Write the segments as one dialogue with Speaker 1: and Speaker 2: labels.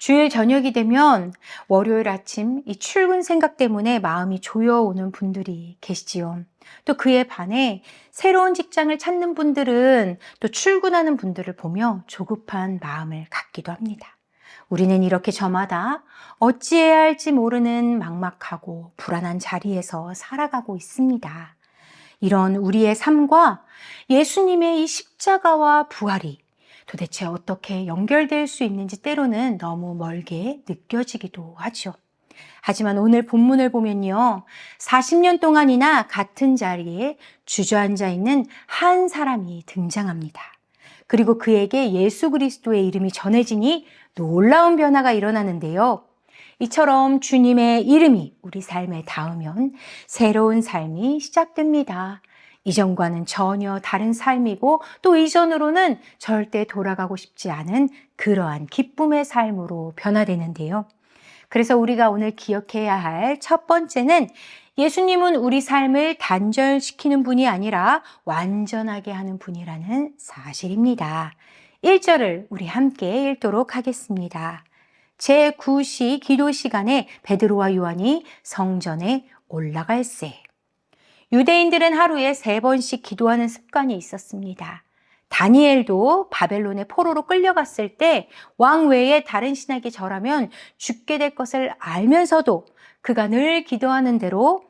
Speaker 1: 주일 저녁이 되면 월요일 아침 이 출근 생각 때문에 마음이 조여오는 분들이 계시지요. 또 그에 반해 새로운 직장을 찾는 분들은 또 출근하는 분들을 보며 조급한 마음을 갖기도 합니다. 우리는 이렇게 저마다 어찌해야 할지 모르는 막막하고 불안한 자리에서 살아가고 있습니다. 이런 우리의 삶과 예수님의 이 십자가와 부활이 도대체 어떻게 연결될 수 있는지 때로는 너무 멀게 느껴지기도 하죠. 하지만 오늘 본문을 보면요. 40년 동안이나 같은 자리에 주저앉아 있는 한 사람이 등장합니다. 그리고 그에게 예수 그리스도의 이름이 전해지니 놀라운 변화가 일어나는데요. 이처럼 주님의 이름이 우리 삶에 닿으면 새로운 삶이 시작됩니다. 이전과는 전혀 다른 삶이고 또 이전으로는 절대 돌아가고 싶지 않은 그러한 기쁨의 삶으로 변화되는데요. 그래서 우리가 오늘 기억해야 할 첫 번째는 예수님은 우리 삶을 단절시키는 분이 아니라 완전하게 하는 분이라는 사실입니다. 1절을 우리 함께 읽도록 하겠습니다. 제9시 기도 시간에 베드로와 요한이 성전에 올라갈세. 유대인들은 하루에 3번씩 기도하는 습관이 있었습니다. 다니엘도 바벨론의 포로로 끌려갔을 때 왕 외에 다른 신에게 절하면 죽게 될 것을 알면서도 그가 늘 기도하는 대로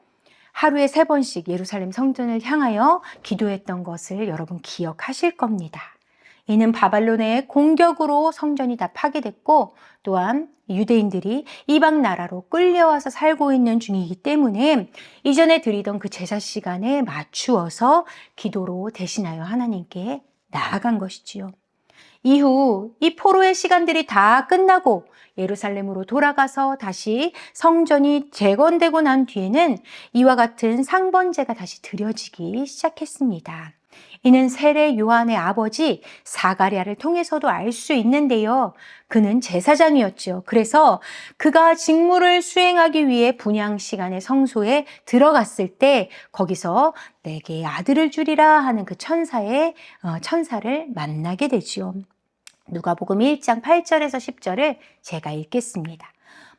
Speaker 1: 하루에 3번씩 예루살렘 성전을 향하여 기도했던 것을 여러분 기억하실 겁니다. 이는 바벨론의 공격으로 성전이 다 파괴됐고 또한 유대인들이 이방 나라로 끌려와서 살고 있는 중이기 때문에 이전에 드리던 그 제사 시간에 맞추어서 기도로 대신하여 하나님께 나아간 것이지요. 이후 이 포로의 시간들이 다 끝나고 예루살렘으로 돌아가서 다시 성전이 재건되고 난 뒤에는 이와 같은 상번제가 다시 드려지기 시작했습니다. 이는 세례 요한의 아버지 사가랴를 통해서도 알 수 있는데요. 그는 제사장이었죠. 그래서 그가 직무를 수행하기 위해 분향 시간에 성소에 들어갔을 때 거기서 내게 아들을 주리라 하는 그 천사를 만나게 되지요. 누가복음 1장 8절에서 10절을 제가 읽겠습니다.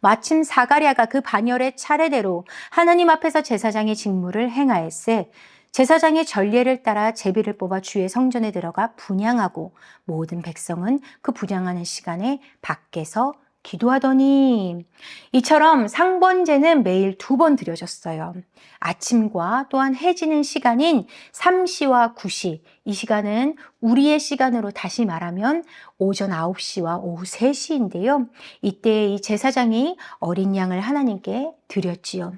Speaker 1: 마침 사가랴가 그 반열의 차례대로 하나님 앞에서 제사장의 직무를 행하였으 제사장의 전례를 따라 제비를 뽑아 주의 성전에 들어가 분향하고 모든 백성은 그 분향하는 시간에 밖에서 기도하더니 이처럼 상번제는 매일 2번 드려졌어요. 아침과 또한 해 지는 시간인 3시와 9시 이 시간은 우리의 시간으로 다시 말하면 오전 9시와 오후 3시인데요. 이때 이 제사장이 어린 양을 하나님께 드렸지요.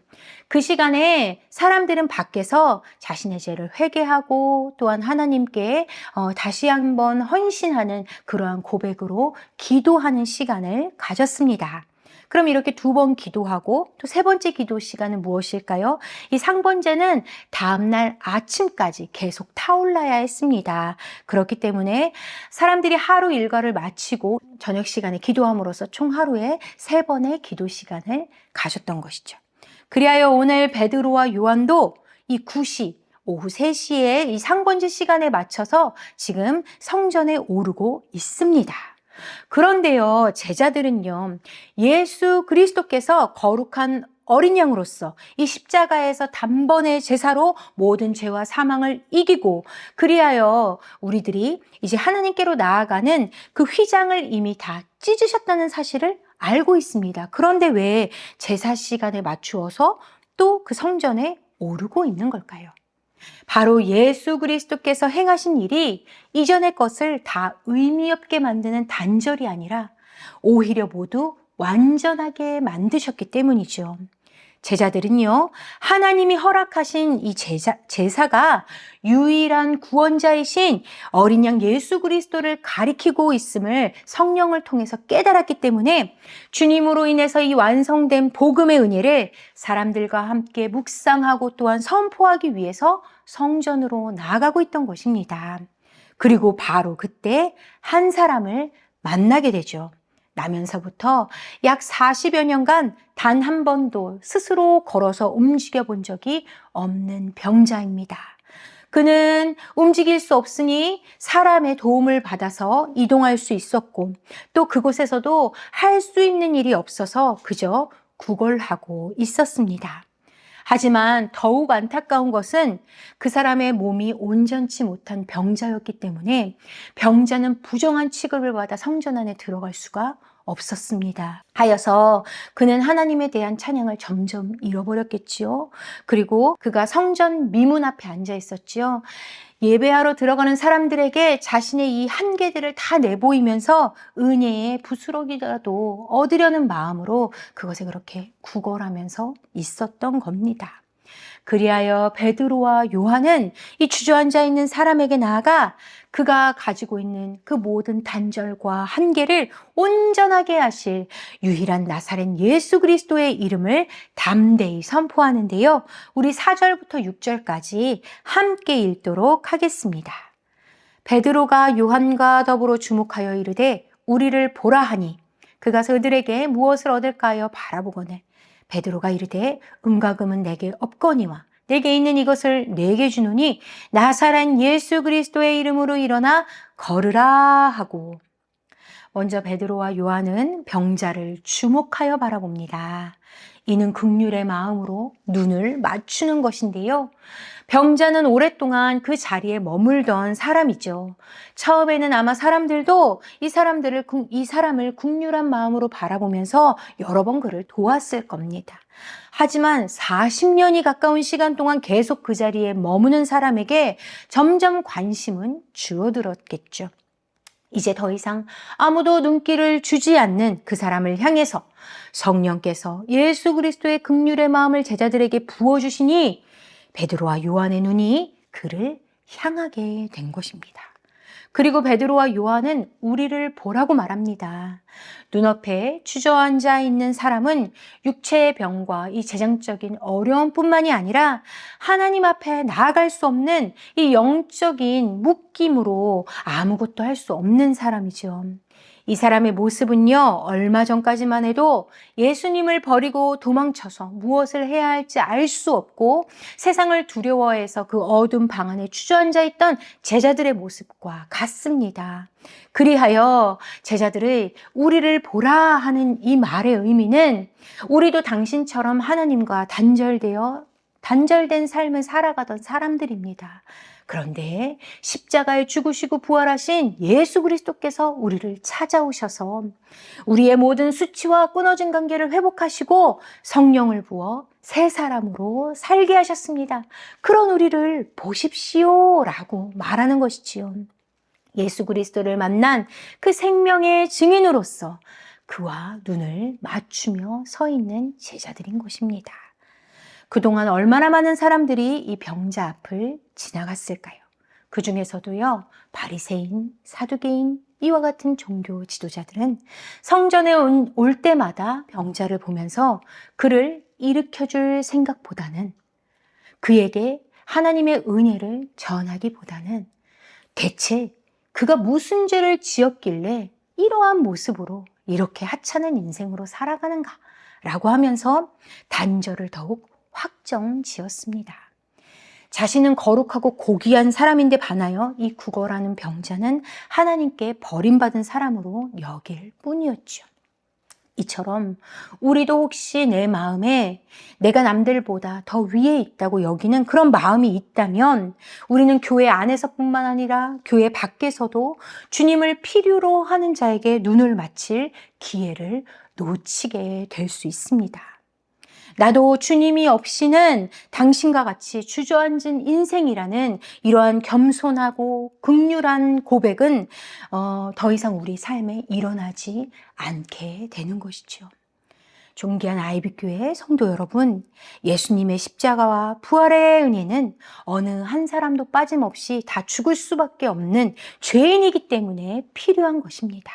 Speaker 1: 그 시간에 사람들은 밖에서 자신의 죄를 회개하고 또한 하나님께 다시 한번 헌신하는 그러한 고백으로 기도하는 시간을 가졌습니다. 그럼 이렇게 2번 기도하고 또 3번째 기도 시간은 무엇일까요? 이 상번제는 다음날 아침까지 계속 타올라야 했습니다. 그렇기 때문에 사람들이 하루 일과를 마치고 저녁 시간에 기도함으로써 총 하루에 3번의 기도 시간을 가졌던 것이죠. 그리하여 오늘 베드로와 요한도 이 9시 오후 3시에 이 상번제 시간에 맞춰서 지금 성전에 오르고 있습니다. 그런데요, 제자들은요, 예수 그리스도께서 거룩한 어린 양으로서 이 십자가에서 단번의 제사로 모든 죄와 사망을 이기고 그리하여 우리들이 이제 하나님께로 나아가는 그 휘장을 이미 다 찢으셨다는 사실을 알고 있습니다. 그런데 왜 제사 시간에 맞추어서 또 그 성전에 오르고 있는 걸까요? 바로 예수 그리스도께서 행하신 일이 이전의 것을 다 의미 없게 만드는 단절이 아니라 오히려 모두 완전하게 만드셨기 때문이죠. 제자들은요, 하나님이 허락하신 이 제사가 유일한 구원자이신 어린 양 예수 그리스도를 가리키고 있음을 성령을 통해서 깨달았기 때문에 주님으로 인해서 이 완성된 복음의 은혜를 사람들과 함께 묵상하고 또한 선포하기 위해서 성전으로 나아가고 있던 것입니다. 그리고 바로 그때 한 사람을 만나게 되죠. 나면서부터 약 40여 년간 단 한 번도 스스로 걸어서 움직여 본 적이 없는 병자입니다. 그는 움직일 수 없으니 사람의 도움을 받아서 이동할 수 있었고 또 그곳에서도 할 수 있는 일이 없어서 그저 구걸하고 있었습니다. 하지만 더욱 안타까운 것은 그 사람의 몸이 온전치 못한 병자였기 때문에 병자는 부정한 취급을 받아 성전 안에 들어갈 수가 없었습니다. 하여서 그는 하나님에 대한 찬양을 점점 잃어버렸겠지요. 그리고 그가 성전 미문 앞에 앉아 있었지요. 예배하러 들어가는 사람들에게 자신의 이 한계들을 다 내보이면서 은혜의 부스러기라도 얻으려는 마음으로 그것에 그렇게 구걸하면서 있었던 겁니다. 그리하여 베드로와 요한은 이 주저앉아 있는 사람에게 나아가 그가 가지고 있는 그 모든 단절과 한계를 온전하게 하실 유일한 나사렛 예수 그리스도의 이름을 담대히 선포하는데요. 우리 4절부터 6절까지 함께 읽도록 하겠습니다. 베드로가 요한과 더불어 주목하여 이르되 우리를 보라 하니 그가 그들에게 무엇을 얻을까 하여 바라보거늘 베드로가 이르되 은과 금은 내게 없거니와 내게 있는 이것을 내게 주노니 나사렛 예수 그리스도의 이름으로 일어나 걸으라 하고 먼저 베드로와 요한은 병자를 주목하여 바라봅니다. 이는 긍휼의 마음으로 눈을 맞추는 것인데요. 병자는 오랫동안 그 자리에 머물던 사람이죠. 처음에는 아마 사람들도 이 사람을 긍휼한 마음으로 바라보면서 여러 번 그를 도왔을 겁니다. 하지만 40년이 가까운 시간 동안 계속 그 자리에 머무는 사람에게 점점 관심은 줄어들었겠죠. 이제 더 이상 아무도 눈길을 주지 않는 그 사람을 향해서 성령께서 예수 그리스도의 긍휼의 마음을 제자들에게 부어주시니 베드로와 요한의 눈이 그를 향하게 된 것입니다. 그리고 베드로와 요한은 우리를 보라고 말합니다. 눈앞에 주저앉아 있는 사람은 육체의 병과 이 재정적인 어려움뿐만이 아니라 하나님 앞에 나아갈 수 없는 이 영적인 묶임으로 아무것도 할 수 없는 사람이죠. 이 사람의 모습은요, 얼마 전까지만 해도 예수님을 버리고 도망쳐서 무엇을 해야 할지 알 수 없고 세상을 두려워해서 그 어두운 방 안에 주저앉아 있던 제자들의 모습과 같습니다. 그리하여 제자들의 우리를 보라 하는 이 말의 의미는 우리도 당신처럼 하나님과 단절된 삶을 살아가던 사람들입니다. 그런데 십자가에 죽으시고 부활하신 예수 그리스도께서 우리를 찾아오셔서 우리의 모든 수치와 끊어진 관계를 회복하시고 성령을 부어 새 사람으로 살게 하셨습니다. 그런 우리를 보십시오라고 말하는 것이지요. 예수 그리스도를 만난 그 생명의 증인으로서 그와 눈을 맞추며 서 있는 제자들인 것입니다. 그동안 얼마나 많은 사람들이 이 병자 앞을 지나갔을까요? 그 중에서도요, 바리새인, 사두개인, 이와 같은 종교 지도자들은 성전에 올 때마다 병자를 보면서 그를 일으켜줄 생각보다는 그에게 하나님의 은혜를 전하기보다는 대체 그가 무슨 죄를 지었길래 이러한 모습으로 이렇게 하찮은 인생으로 살아가는가 라고 하면서 단절을 더욱 확정 지었습니다. 자신은 거룩하고 고귀한 사람인데 반하여 이 구걸하는 병자는 하나님께 버림받은 사람으로 여길 뿐이었죠. 이처럼 우리도 혹시 내 마음에 내가 남들보다 더 위에 있다고 여기는 그런 마음이 있다면 우리는 교회 안에서뿐만 아니라 교회 밖에서도 주님을 필요로 하는 자에게 눈을 맞힐 기회를 놓치게 될 수 있습니다. 나도 주님이 없이는 당신과 같이 주저앉은 인생이라는 이러한 겸손하고 긍휼한 고백은 더 이상 우리 삶에 일어나지 않게 되는 것이죠. 존귀한 아이비교회 성도 여러분, 예수님의 십자가와 부활의 은혜는 어느 한 사람도 빠짐없이 다 죽을 수밖에 없는 죄인이기 때문에 필요한 것입니다.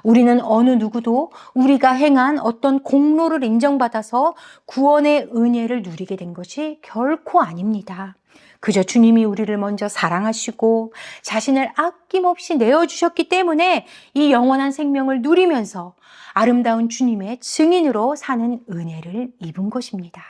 Speaker 1: 우리는 어느 누구도 우리가 행한 어떤 공로를 인정받아서 구원의 은혜를 누리게 된 것이 결코 아닙니다. 그저 주님이 우리를 먼저 사랑하시고 자신을 아낌없이 내어주셨기 때문에 이 영원한 생명을 누리면서 아름다운 주님의 증인으로 사는 은혜를 입은 것입니다.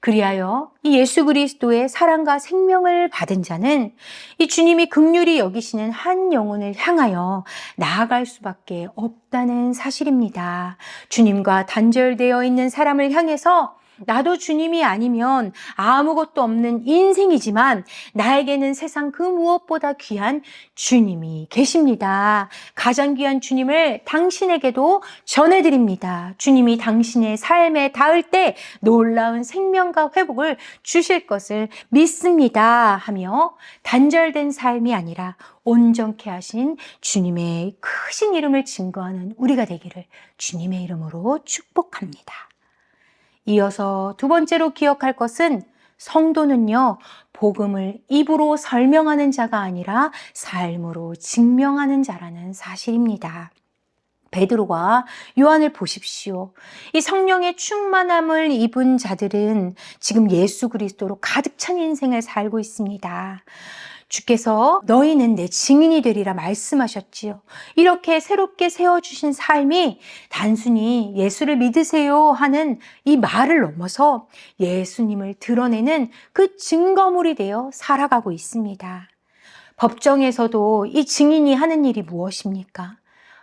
Speaker 1: 그리하여 이 예수 그리스도의 사랑과 생명을 받은 자는 이 주님이 긍휼히 여기시는 한 영혼을 향하여 나아갈 수밖에 없다는 사실입니다. 주님과 단절되어 있는 사람을 향해서 나도 주님이 아니면 아무것도 없는 인생이지만 나에게는 세상 그 무엇보다 귀한 주님이 계십니다. 가장 귀한 주님을 당신에게도 전해드립니다. 주님이 당신의 삶에 닿을 때 놀라운 생명과 회복을 주실 것을 믿습니다 하며 단절된 삶이 아니라 온전케 하신 주님의 크신 이름을 증거하는 우리가 되기를 주님의 이름으로 축복합니다. 이어서 두 번째로 기억할 것은 성도는요, 복음을 입으로 설명하는 자가 아니라 삶으로 증명하는 자라는 사실입니다. 베드로와 요한을 보십시오. 이 성령의 충만함을 입은 자들은 지금 예수 그리스도로 가득 찬 인생을 살고 있습니다. 주께서 너희는 내 증인이 되리라 말씀하셨지요. 이렇게 새롭게 세워주신 삶이 단순히 예수를 믿으세요 하는 이 말을 넘어서 예수님을 드러내는 그 증거물이 되어 살아가고 있습니다. 법정에서도 이 증인이 하는 일이 무엇입니까?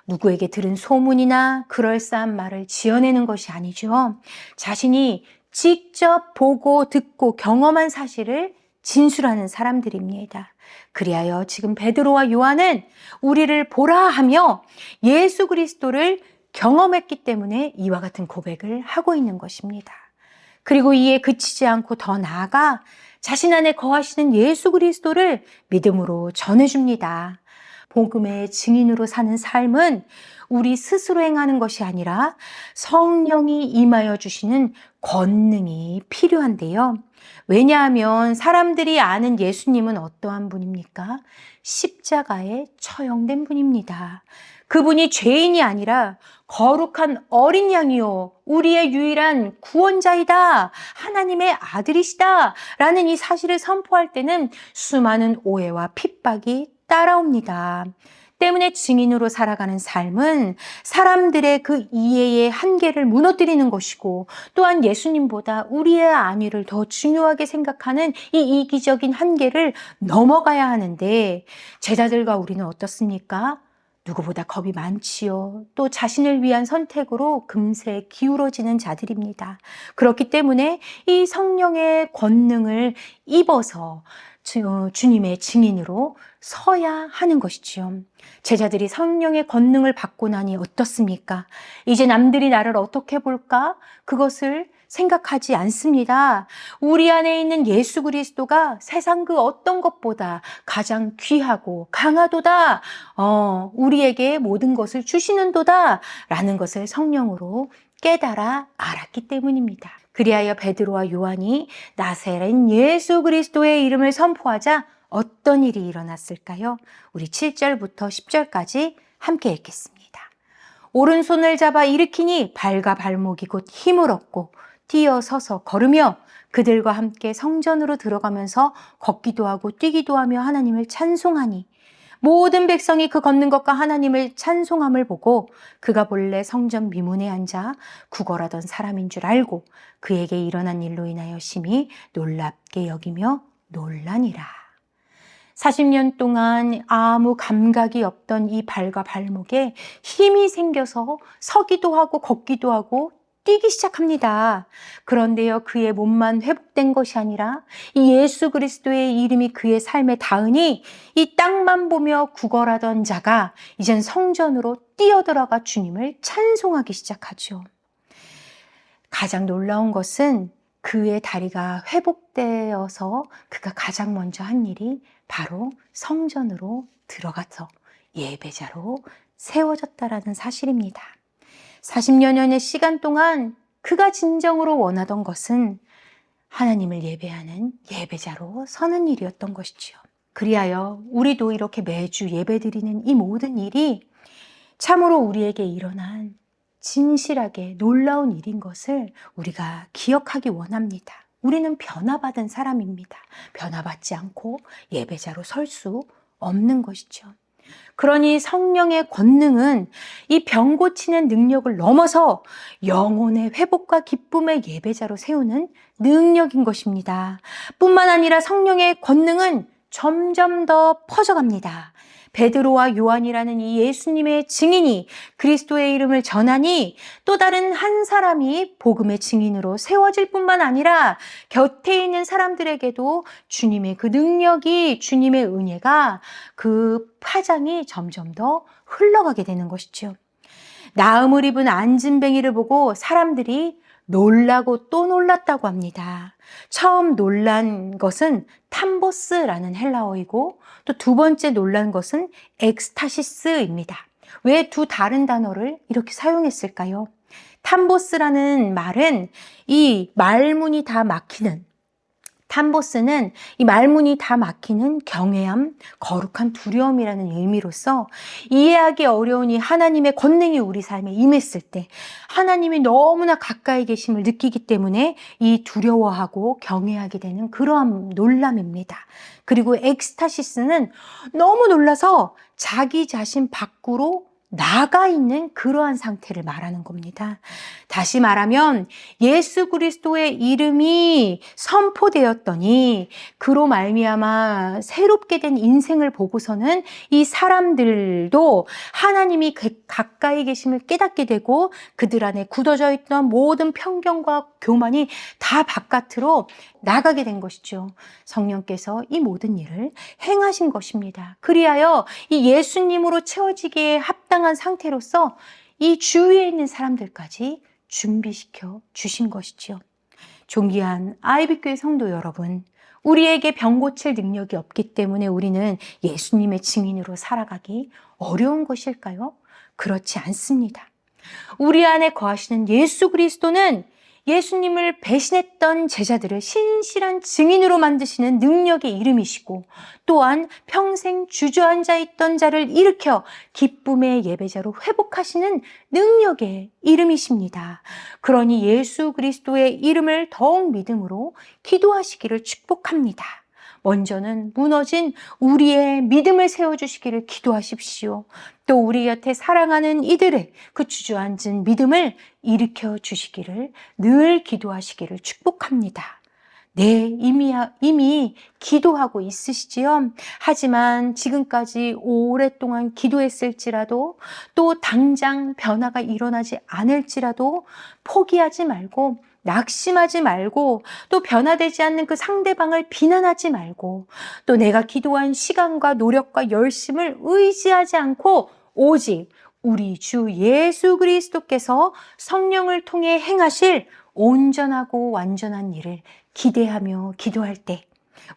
Speaker 1: 누구에게 들은 소문이나 그럴싸한 말을 지어내는 것이 아니죠. 자신이 직접 보고 듣고 경험한 사실을 진술하는 사람들입니다. 그리하여 지금 베드로와 요한은 우리를 보라 하며 예수 그리스도를 경험했기 때문에 이와 같은 고백을 하고 있는 것입니다. 그리고 이에 그치지 않고 더 나아가 자신 안에 거하시는 예수 그리스도를 믿음으로 전해줍니다. 복음의 증인으로 사는 삶은 우리 스스로 행하는 것이 아니라 성령이 임하여 주시는 권능이 필요한데요. 왜냐하면 사람들이 아는 예수님은 어떠한 분입니까? 십자가에 처형된 분입니다. 그분이 죄인이 아니라 거룩한 어린 양이요, 우리의 유일한 구원자이다, 하나님의 아들이시다 라는 이 사실을 선포할 때는 수많은 오해와 핍박이 따라옵니다. 때문에 증인으로 살아가는 삶은 사람들의 그 이해의 한계를 무너뜨리는 것이고, 또한 예수님보다 우리의 안위를 더 중요하게 생각하는 이 이기적인 한계를 넘어가야 하는데, 제자들과 우리는 어떻습니까? 누구보다 겁이 많지요. 또 자신을 위한 선택으로 금세 기울어지는 자들입니다. 그렇기 때문에 이 성령의 권능을 입어서 주님의 증인으로 서야 하는 것이지요. 제자들이 성령의 권능을 받고 나니 어떻습니까? 이제 남들이 나를 어떻게 볼까? 그것을 생각하지 않습니다. 우리 안에 있는 예수 그리스도가 세상 그 어떤 것보다 가장 귀하고 강하도다. 우리에게 모든 것을 주시는도다. 라는 것을 성령으로 깨달아 알았기 때문입니다. 그리하여 베드로와 요한이 나사렛 예수 그리스도의 이름을 선포하자 어떤 일이 일어났을까요? 우리 7절부터 10절까지 함께 읽겠습니다. 오른손을 잡아 일으키니 발과 발목이 곧 힘을 얻고 뛰어서서 걸으며 그들과 함께 성전으로 들어가면서 걷기도 하고 뛰기도 하며 하나님을 찬송하니 모든 백성이 그 걷는 것과 하나님을 찬송함을 보고 그가 본래 성전 미문에 앉아 구걸하던 사람인 줄 알고 그에게 일어난 일로 인하여 심히 놀랍게 여기며 놀라니라. 40년 동안 아무 감각이 없던 이 발과 발목에 힘이 생겨서 서기도 하고 걷기도 하고 뛰기 시작합니다. 그런데요, 그의 몸만 회복된 것이 아니라 이 예수 그리스도의 이름이 그의 삶에 닿으니 이 땅만 보며 구걸하던 자가 이젠 성전으로 뛰어들어가 주님을 찬송하기 시작하죠. 가장 놀라운 것은 그의 다리가 회복되어서 그가 가장 먼저 한 일이 바로 성전으로 들어가서 예배자로 세워졌다라는 사실입니다. 40여 년의 시간 동안 그가 진정으로 원하던 것은 하나님을 예배하는 예배자로 서는 일이었던 것이지요. 그리하여 우리도 이렇게 매주 예배드리는 이 모든 일이 참으로 우리에게 일어난 진실하게 놀라운 일인 것을 우리가 기억하기 원합니다. 우리는 변화받은 사람입니다. 변화받지 않고 예배자로 설 수 없는 것이죠. 그러니 성령의 권능은 이 병 고치는 능력을 넘어서 영혼의 회복과 기쁨의 예배자로 세우는 능력인 것입니다. 뿐만 아니라 성령의 권능은 점점 더 퍼져갑니다. 베드로와 요한이라는 이 예수님의 증인이 그리스도의 이름을 전하니 또 다른 한 사람이 복음의 증인으로 세워질 뿐만 아니라 곁에 있는 사람들에게도 주님의 그 능력이, 주님의 은혜가, 그 파장이 점점 더 흘러가게 되는 것이죠. 나음을 입은 안진뱅이를 보고 사람들이 놀라고 또 놀랐다고 합니다. 처음 놀란 것은 탐보스라는 헬라어이고 또 두 번째 놀란 것은 엑스타시스입니다. 왜 두 다른 단어를 이렇게 사용했을까요? 탐보스라는 말은 이 말문이 다 막히는, 탐보스는 이 말문이 다 막히는 경외함, 거룩한 두려움이라는 의미로서 이해하기 어려운 이 하나님의 권능이 우리 삶에 임했을 때 하나님이 너무나 가까이 계심을 느끼기 때문에 이 두려워하고 경외하게 되는 그러한 놀람입니다. 그리고 엑스타시스는 너무 놀라서 자기 자신 밖으로 나가 있는 그러한 상태를 말하는 겁니다. 다시 말하면 예수 그리스도의 이름이 선포되었더니 그로 말미암아 새롭게 된 인생을 보고서는 이 사람들도 하나님이 가까이 계심을 깨닫게 되고 그들 안에 굳어져 있던 모든 편견과 교만이 다 바깥으로 나가게 된 것이죠. 성령께서 이 모든 일을 행하신 것입니다. 그리하여 이 예수님으로 채워지기에 합당한 상태로서 이 주위에 있는 사람들까지 준비시켜 주신 것이지요. 존귀한 아이비교회 성도 여러분, 우리에게 병 고칠 능력이 없기 때문에 우리는 예수님의 증인으로 살아가기 어려운 것일까요? 그렇지 않습니다. 우리 안에 거하시는 예수 그리스도는 예수님을 배신했던 제자들을 신실한 증인으로 만드시는 능력의 이름이시고 또한 평생 주저앉아 있던 자를 일으켜 기쁨의 예배자로 회복하시는 능력의 이름이십니다. 그러니 예수 그리스도의 이름을 더욱 믿음으로 기도하시기를 축복합니다. 먼저는 무너진 우리의 믿음을 세워주시기를 기도하십시오. 또 우리 곁에 사랑하는 이들의 그 주저앉은 믿음을 일으켜 주시기를 늘 기도하시기를 축복합니다. 네, 이미 기도하고 있으시지요. 하지만 지금까지 오랫동안 기도했을지라도 또 당장 변화가 일어나지 않을지라도 포기하지 말고 낙심하지 말고 또 변화되지 않는 그 상대방을 비난하지 말고 또 내가 기도한 시간과 노력과 열심을 의지하지 않고 오직 우리 주 예수 그리스도께서 성령을 통해 행하실 온전하고 완전한 일을 기대하며 기도할 때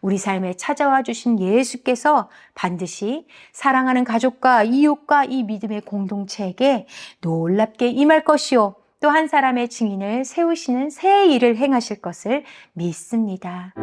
Speaker 1: 우리 삶에 찾아와 주신 예수께서 반드시 사랑하는 가족과 이웃과 이 믿음의 공동체에게 놀랍게 임할 것이요 또 한 사람의 증인을 세우시는 새 일을 행하실 것을 믿습니다.